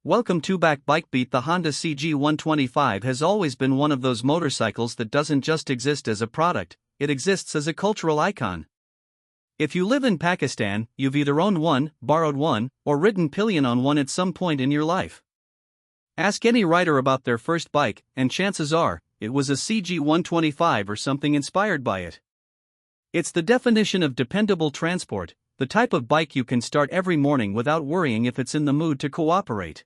Welcome to BikeBeat. The Honda CG125 has always been one of those motorcycles that doesn't just exist as a product, it exists as a cultural icon. If you live in Pakistan, you've either owned one, borrowed one, or ridden pillion on one at some point in your life. Ask any rider about their first bike, and chances are, it was a CG125 or something inspired by it. It's the definition of dependable transport, the type of bike you can start every morning without worrying if it's in the mood to cooperate.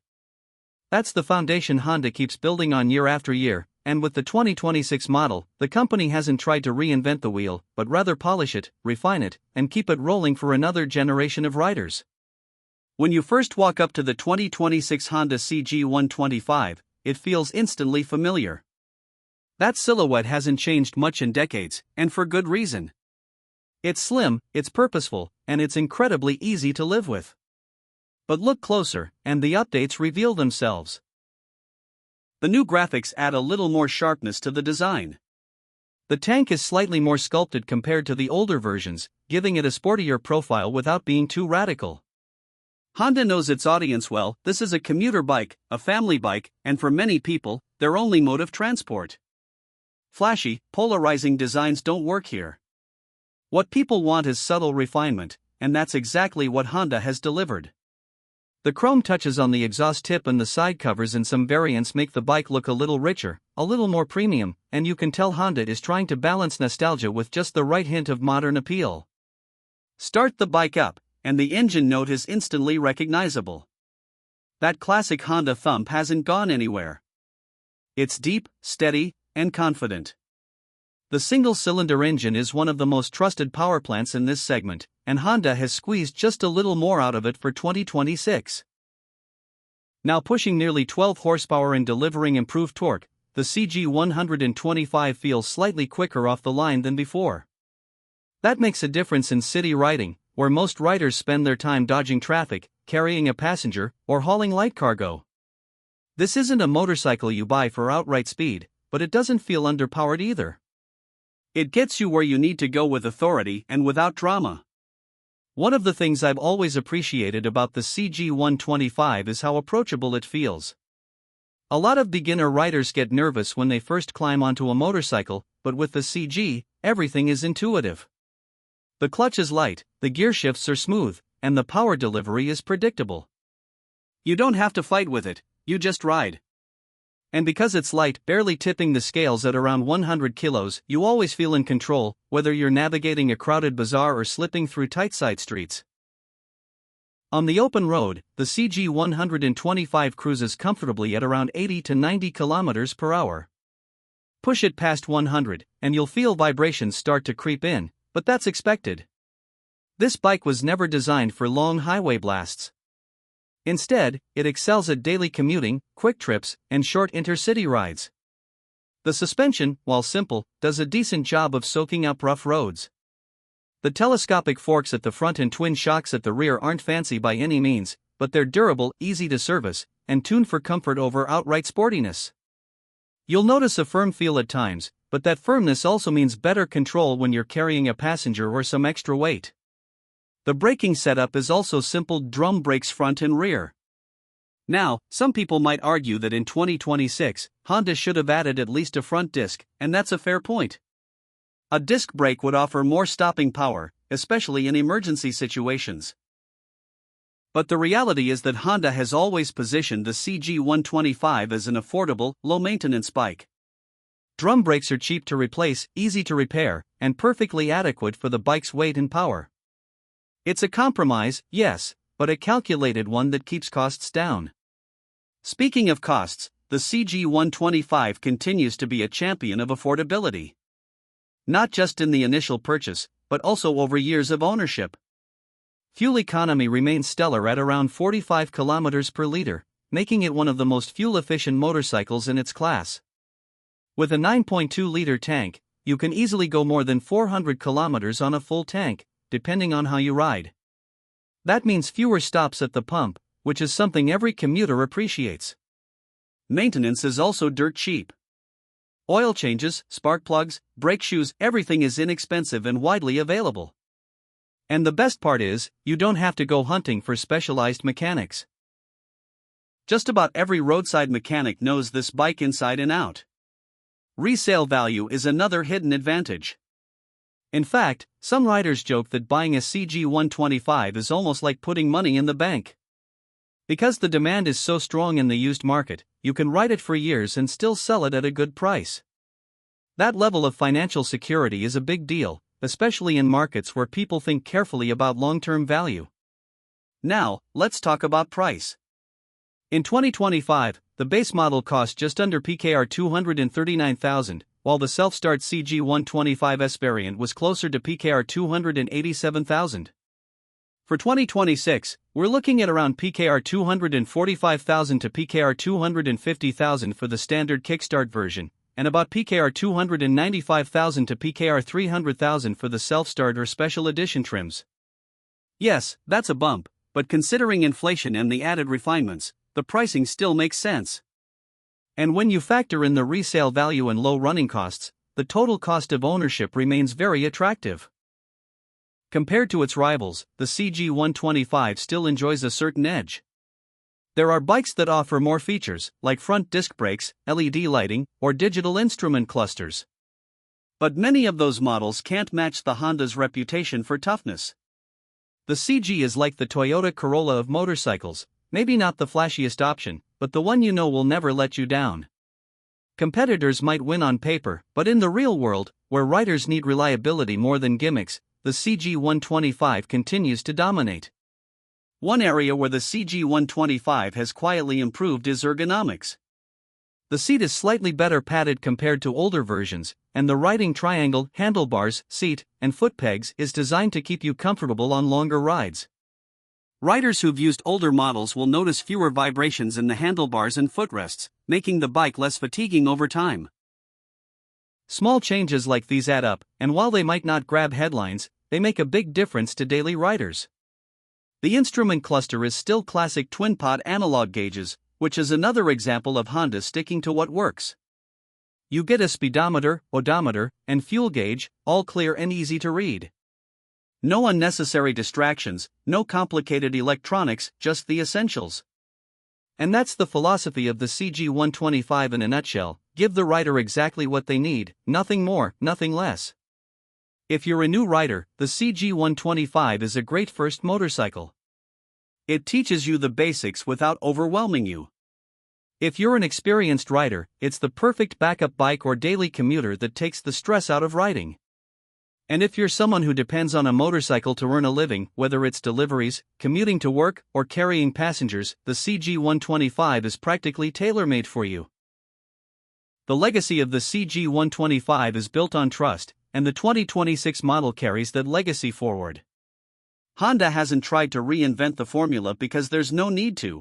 That's the foundation Honda keeps building on year after year, and with the 2026 model, the company hasn't tried to reinvent the wheel, but rather polish it, refine it, and keep it rolling for another generation of riders. When you first walk up to the 2026 Honda CG125, it feels instantly familiar. That silhouette hasn't changed much in decades, and for good reason. It's slim, it's purposeful, and it's incredibly easy to live with. But look closer, and the updates reveal themselves. The new graphics add a little more sharpness to the design. The tank is slightly more sculpted compared to the older versions, giving it a sportier profile without being too radical. Honda knows its audience well. This is a commuter bike, a family bike, and for many people, their only mode of transport. Flashy, polarizing designs don't work here. What people want is subtle refinement, and that's exactly what Honda has delivered. The chrome touches on the exhaust tip and the side covers in some variants make the bike look a little richer, a little more premium, and you can tell Honda is trying to balance nostalgia with just the right hint of modern appeal. Start the bike up, and the engine note is instantly recognizable. That classic Honda thump hasn't gone anywhere. It's deep, steady, and confident. The single-cylinder engine is one of the most trusted power plants in this segment, and Honda has squeezed just a little more out of it for 2026. Now pushing nearly 12 horsepower and delivering improved torque, the CG125 feels slightly quicker off the line than before. That makes a difference in city riding, where most riders spend their time dodging traffic, carrying a passenger, or hauling light cargo. This isn't a motorcycle you buy for outright speed, but it doesn't feel underpowered either. It gets you where you need to go with authority and without drama. One of the things I've always appreciated about the CG125 is how approachable it feels. A lot of beginner riders get nervous when they first climb onto a motorcycle, but with the CG, everything is intuitive. The clutch is light, the gear shifts are smooth, and the power delivery is predictable. You don't have to fight with it, you just ride. And because it's light, barely tipping the scales at around 100 kilos, you always feel in control, whether you're navigating a crowded bazaar or slipping through tight side streets. On the open road, the CG125 cruises comfortably at around 80 to 90 kilometers per hour. Push it past 100, and you'll feel vibrations start to creep in, but that's expected. This bike was never designed for long highway blasts. Instead, it excels at daily commuting, quick trips, and short intercity rides. The suspension, while simple, does a decent job of soaking up rough roads. The telescopic forks at the front and twin shocks at the rear aren't fancy by any means, but they're durable, easy to service, and tuned for comfort over outright sportiness. You'll notice a firm feel at times, but that firmness also means better control when you're carrying a passenger or some extra weight. The braking setup is also simple: drum brakes front and rear. Now, some people might argue that in 2026, Honda should have added at least a front disc, and that's a fair point. A disc brake would offer more stopping power, especially in emergency situations. But the reality is that Honda has always positioned the CG125 as an affordable, low-maintenance bike. Drum brakes are cheap to replace, easy to repair, and perfectly adequate for the bike's weight and power. It's a compromise, yes, but a calculated one that keeps costs down. Speaking of costs, the CG125 continues to be a champion of affordability. Not just in the initial purchase, but also over years of ownership. Fuel economy remains stellar at around 45 kilometers per liter, making it one of the most fuel-efficient motorcycles in its class. With a 9.2-liter tank, you can easily go more than 400 kilometers on a full tank, depending on how you ride. That means fewer stops at the pump, which is something every commuter appreciates. Maintenance is also dirt cheap. Oil changes, spark plugs, brake shoes, everything is inexpensive and widely available. And the best part is, you don't have to go hunting for specialized mechanics. Just about every roadside mechanic knows this bike inside and out. Resale value is another hidden advantage. In fact, some riders joke that buying a CG125 is almost like putting money in the bank. Because the demand is so strong in the used market, you can ride it for years and still sell it at a good price. That level of financial security is a big deal, especially in markets where people think carefully about long-term value. Now, let's talk about price. In 2025, the base model cost just under PKR 239,000, while the self-start CG125S variant was closer to PKR 287,000. For 2026, we're looking at around PKR 245,000 to PKR 250,000 for the standard kickstart version, and about PKR 295,000 to PKR 300,000 for the self-start or special edition trims. Yes, that's a bump, but considering inflation and the added refinements, the pricing still makes sense. And when you factor in the resale value and low running costs, the total cost of ownership remains very attractive. Compared to its rivals, the CG125 still enjoys a certain edge. There are bikes that offer more features, like front disc brakes, LED lighting, or digital instrument clusters. But many of those models can't match the Honda's reputation for toughness. The CG is like the Toyota Corolla of motorcycles, maybe not the flashiest option, but the one you know will never let you down. Competitors might win on paper, but in the real world, where riders need reliability more than gimmicks, the CG125 continues to dominate. One area where the CG125 has quietly improved is ergonomics. The seat is slightly better padded compared to older versions, and the riding triangle, handlebars, seat, and foot pegs is designed to keep you comfortable on longer rides. Riders who've used older models will notice fewer vibrations in the handlebars and footrests, making the bike less fatiguing over time. Small changes like these add up, and while they might not grab headlines, they make a big difference to daily riders. The instrument cluster is still classic twin-pot analog gauges, which is another example of Honda sticking to what works. You get a speedometer, odometer, and fuel gauge, all clear and easy to read. No unnecessary distractions, no complicated electronics, just the essentials. And that's the philosophy of the CG125 in a nutshell: give the rider exactly what they need, nothing more, nothing less. If you're a new rider, the CG125 is a great first motorcycle. It teaches you the basics without overwhelming you. If you're an experienced rider, it's the perfect backup bike or daily commuter that takes the stress out of riding. And if you're someone who depends on a motorcycle to earn a living, whether it's deliveries, commuting to work, or carrying passengers, the CG125 is practically tailor-made for you. The legacy of the CG125 is built on trust, and the 2026 model carries that legacy forward. Honda hasn't tried to reinvent the formula because there's no need to.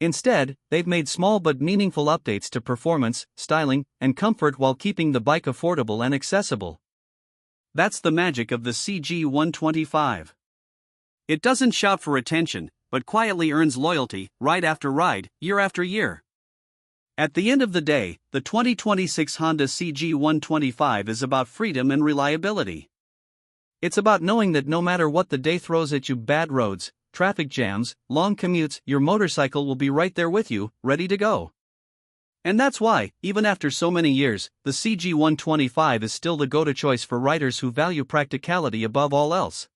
Instead, they've made small but meaningful updates to performance, styling, and comfort while keeping the bike affordable and accessible. That's the magic of the CG125. It doesn't shout for attention, but quietly earns loyalty, ride after ride, year after year. At the end of the day, the 2026 Honda CG125 is about freedom and reliability. It's about knowing that no matter what the day throws at you, bad roads, traffic jams, long commutes, your motorcycle will be right there with you, ready to go. And that's why, even after so many years, the CG125 is still the go-to choice for riders who value practicality above all else.